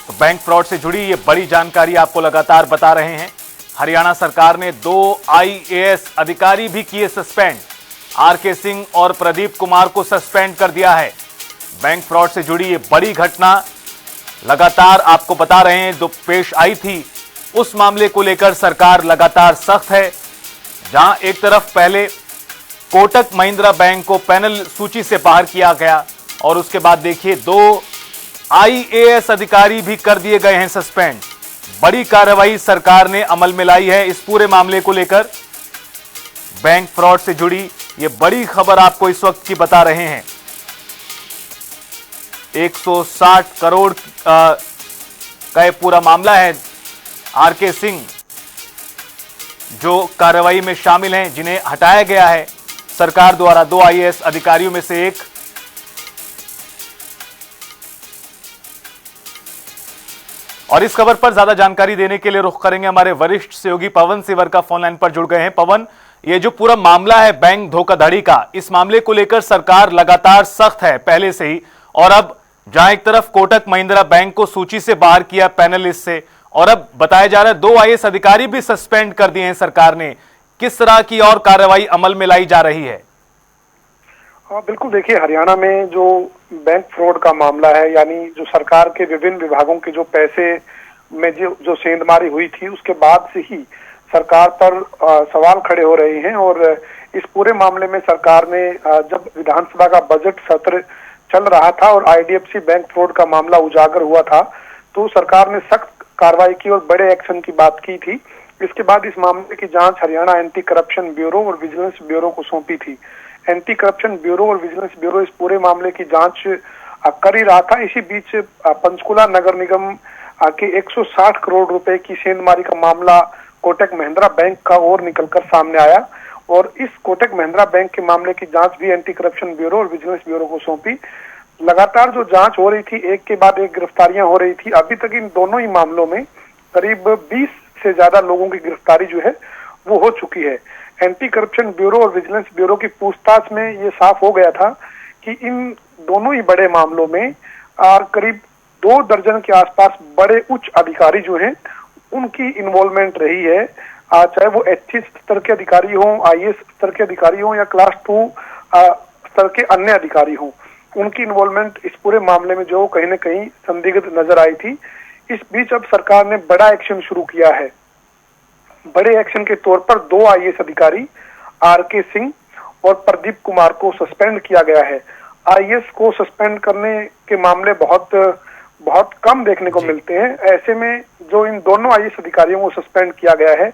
तो bank fraud से जुड़ी ये बड़ी जानकारी आपको लगातार बता रहे हैं। हरियाणा सरकार ने 2 आईएएस अधिकारी भी किए सस्पेंड। आरके सिंह और प्रदीप कुमार को सस्पेंड कर दिया है। बैंक फ्रॉड से जुड़ी ये बड़ी घटना लगातार आपको बता रहे हैं जो पेश आई थी, उस मामले को लेकर सरकार लगातार सख्त है। जहां एक तरफ पहले कोटक महिंद्रा बैंक को पैनल सूची से बाहर किया गया और उसके बाद देखिए 2 आईएएस अधिकारी भी कर दिए गए हैं सस्पेंड। बड़ी कार्रवाई सरकार ने अमल में लाई है इस पूरे मामले को लेकर। बैंक फ्रॉड से जुड़ी ये बड़ी खबर आपको इस वक्त की बता रहे हैं। 160 करोड़ का ये पूरा मामला है। आरके सिंह जो कार्रवाई में शामिल हैं, जिन्हें हटाया गया है सरकार द्वारा 2 आईएएस अधिकारियों में से एक। और इस खबर पर ज्यादा जानकारी देने के लिए रुख करेंगे हमारे वरिष्ठ सहयोगी पवन सिवर का फोन लाइन पर जुड़ गए हैं। पवन, ये जो पूरा मामला है बैंक धोखाधड़ी का, इस मामले को लेकर सरकार लगातार सख्त है पहले से ही, और अब जहां एक तरफ कोटक महिंद्रा बैंक को सूची से बाहर किया पैनल लिस्ट से, और अब बताया जा रहा है 2 आईएएस अधिकारी भी सस्पेंड कर दिए हैं सरकार ने। किस तरह की और कार्रवाई अमल में लाई जा रही है? बिल्कुल, देखिए हरियाणा में जो बैंक फ्रॉड का मामला है, यानी जो सरकार के विभिन्न विभागों के जो पैसे में जो सेंधमारी हुई थी, उसके बाद से ही सरकार पर सवाल खड़े हो रहे हैं। और इस पूरे मामले में सरकार ने जब विधानसभा का बजट सत्र चल रहा था और आईडीएफसी बैंक फ्रॉड का मामला उजागर हुआ था, तो सरकार ने सख्त कार्रवाई की और बड़े एक्शन की बात की थी। इसके बाद इस मामले की जांच हरियाणा एंटी करप्शन ब्यूरो और विजिलेंस ब्यूरो को सौंपी थी। एंटी करप्शन ब्यूरो और विजिलेंस ब्यूरो इस पूरे मामले की जांच कर ही रहा था। इसी बीच पंचकुला नगर निगम के 160 करोड़ रुपए की सेंधमारी का मामला कोटक महिंद्रा बैंक का और निकलकर सामने आया, और इस कोटक महिंद्रा बैंक के मामले की जांच भी एंटी करप्शन ब्यूरो और विजिलेंस ब्यूरो को सौंपी। लगातार जो जांच हो रही थी, एक के बाद एक गिरफ्तारियां हो रही थी। अभी तक इन दोनों ही मामलों में करीब 20 से ज्यादा लोगों की गिरफ्तारी जो है वो हो चुकी है। एंटी करप्शन ब्यूरो और विजिलेंस ब्यूरो की पूछताछ में ये साफ हो गया था कि इन दोनों ही बड़े मामलों में करीब 2 दर्जन के आसपास बड़े उच्च अधिकारी जो हैं उनकी इन्वॉल्वमेंट रही है। चाहे वो एचसी स्तर के अधिकारी हों, आईएएस स्तर के अधिकारी हों या क्लास 2 स्तर के अन्य अधिकारी हों, उनकी इन्वॉल्वमेंट इस पूरे मामले में जो कहीं न कहीं संदिग्ध नजर आई थी। इस बीच अब सरकार ने बड़ा एक्शन शुरू किया है। बड़े एक्शन के तौर पर 2 आईएएस अधिकारी आरके सिंह और प्रदीप कुमार को सस्पेंड किया गया है। आईएएस को सस्पेंड करने के मामले बहुत कम देखने को मिलते हैं। ऐसे में जो इन दोनों आईएएस अधिकारियों को सस्पेंड किया गया है,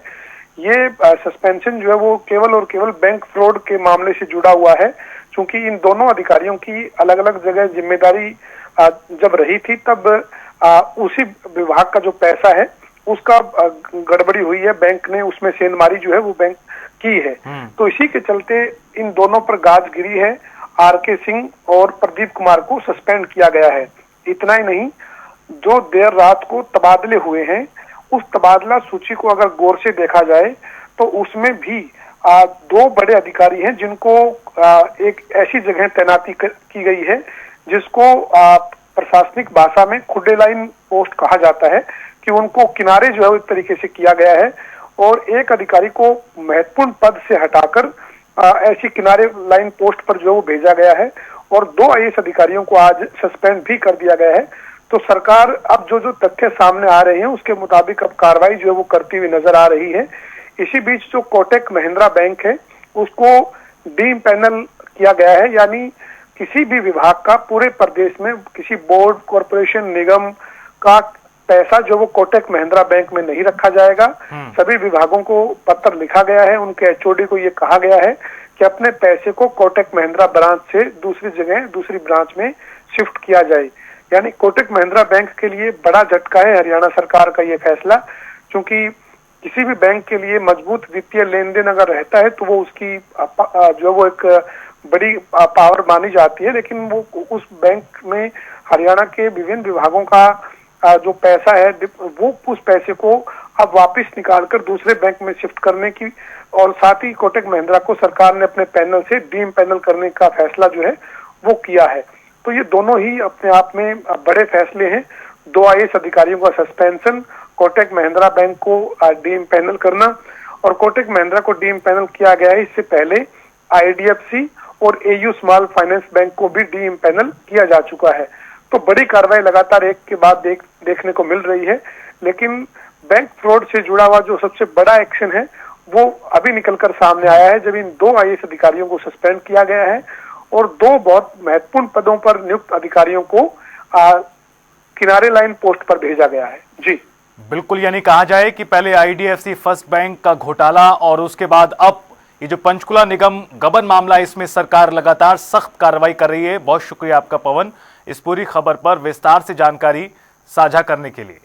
ये सस्पेंशन जो है वो केवल और केवल बैंक फ्रॉड के मामले से जुड़ा हुआ है, क्योंकि इन दोनों अधिकारियों की अलग अलग जगह जिम्मेदारी जब रही थी, तब उसी विभाग का जो पैसा है उसका गड़बड़ी हुई है, बैंक ने उसमें सेंधमारी जो है वो बैंक की है। तो इसी के चलते इन दोनों पर गाज गिरी है। आरके सिंह और प्रदीप कुमार को सस्पेंड किया गया है। इतना ही नहीं, जो देर रात को तबादले हुए हैं, उस तबादला सूची को अगर गौर से देखा जाए तो उसमें भी 2 बड़े अधिकारी हैं जिनको एक ऐसी जगह तैनाती की गई है जिसको प्रशासनिक भाषा में खुड्डे लाइन पोस्ट कहा जाता है, कि उनको किनारे जो है एक तरीके से किया गया है। और एक अधिकारी को महत्वपूर्ण पद से हटाकर ऐसी किनारे लाइन पोस्ट पर जो है वो भेजा गया है, और 2 आईएएस अधिकारियों को आज सस्पेंड भी कर दिया गया है। तो सरकार अब जो तथ्य सामने आ रहे हैं उसके मुताबिक अब कार्रवाई जो है वो करती हुई नजर आ रही है। इसी बीच जो कोटक महिंद्रा बैंक है उसको डीम पैनल किया गया है, यानी किसी भी विभाग का पूरे प्रदेश में किसी बोर्ड, कॉरपोरेशन, निगम का पैसा जो वो कोटक महिंद्रा बैंक में नहीं रखा जाएगा। सभी विभागों को पत्र लिखा गया है, उनके एचओडी को ये कहा गया है कि अपने पैसे को कोटक महिंद्रा ब्रांच से दूसरी जगह, दूसरी ब्रांच में शिफ्ट किया जाए। यानी कोटक महिंद्रा बैंक के लिए बड़ा झटका है हरियाणा सरकार का ये फैसला, क्योंकि किसी भी बैंक के लिए मजबूत वित्तीय लेन देन अगर रहता है तो वो उसकी जो वो एक बड़ी पावर मानी जाती है, लेकिन वो उस बैंक में हरियाणा के विभिन्न विभागों का जो पैसा है वो उस पैसे को अब वापस निकालकर दूसरे बैंक में शिफ्ट करने की, और साथ ही कोटक महिंद्रा को सरकार ने अपने पैनल से डीम पैनल करने का फैसला जो है वो किया है। तो ये दोनों ही अपने आप में बड़े फैसले हैं। 2 IAS अधिकारियों का सस्पेंशन, कोटक महिंद्रा बैंक को डीइम्पैनल करना, और कोटक महिंद्रा को डीइम्पैनल किया गया है। इससे पहले IDFC और AU स्मॉल फाइनेंस बैंक को भी डीइम्पैनल किया जा चुका है। तो बड़ी कार्रवाई लगातार एक के बाद देखने को मिल रही है, लेकिन बैंक फ्रॉड से जुड़ा हुआ जो सबसे बड़ा एक्शन है वो अभी निकलकर सामने आया है, जब इन 2 IAS अधिकारियों को सस्पेंड किया गया है और 2 बहुत महत्वपूर्ण पदों पर नियुक्त अधिकारियों को किनारे लाइन पोस्ट पर भेजा गया है। जी बिल्कुल, यानी कहा जाए कि पहले IDFC फर्स्ट बैंक का घोटाला और उसके बाद अब ये जो पंचकुला निगम गबन मामला है, इसमें सरकार लगातार सख्त कार्रवाई कर रही है। बहुत शुक्रिया आपका पवन, इस पूरी खबर पर विस्तार से जानकारी साझा करने के लिए।